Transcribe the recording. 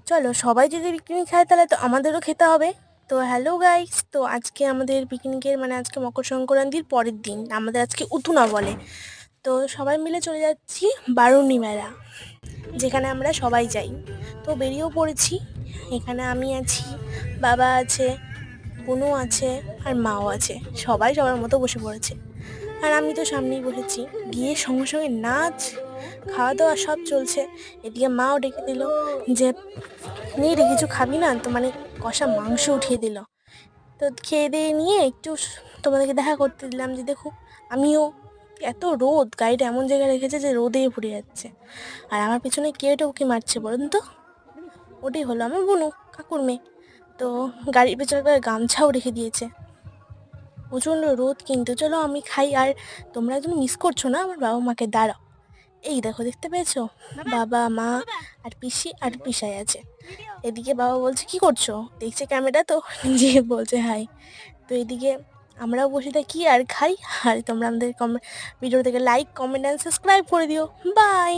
চলো সবাই যদি পিকনিক খায় তাহলে তো আমাদেরও খেতে হবে। তো হ্যালো গাইস, তো আজকে আমাদের পিকনিকের মানে আজকে মকর সংক্রান্তির পরের দিন, আমাদের আজকে উতুনা বলে। তো সবাই মিলে চলে যাচ্ছি বারুণী মেলা, যেখানে আমরা সবাই যাই। তো বেরিয়েও পড়েছি। এখানে আমি আছি, বাবা আছে, বোনও আছে, আর মাও আছে। সবাই সবার মতো বসে পড়েছে, আর আমি তো সামনেই বসেছি। গিয়ে সঙ্গে সঙ্গে নাচ, খাওয়া দাওয়া সব চলছে। এদিকে মাও ডেকে দিল যে নিয়ে রে কিছু খাবি না, তো মানে কষা মাংস উঠিয়ে দিল। তো খেয়ে দিয়ে নিয়ে একটু তোমাদেরকে দেখা করতে দিলাম যে দেখো আমিও। এত রোদ, গাড়িটা এমন জায়গায় রেখেছে যে রোদে পুড়ে যাচ্ছে। আর আমার পিছনে কে এটা উকি মারছে বলুন তো? ওটাই হলো আমার বোনু, কাকুর মেয়ে। তো গাড়ির পেছনে করে গামছাও রেখে দিয়েছে। প্রচণ্ড রোদ কিন্তু। চলো আমি খাই, আর তোমরা একদম মিস করছো না আমার বাবা মাকে? দাঁড়াও, এই দেখো দেখতে পেয়েছো, বাবা মা আর পিসি আর পিসাই আছে। এদিকে বাবা বলছে কি করছো, দেখছে ক্যামেরা তো নিজে বলছে হাই। তো এদিকে আমরাও বসে থাকি আর খাই। আর তোমরা আমাদের ভিডিও থেকে লাইক, কমেন্ট অ্যান্ড সাবস্ক্রাইব করে দিও। বাই।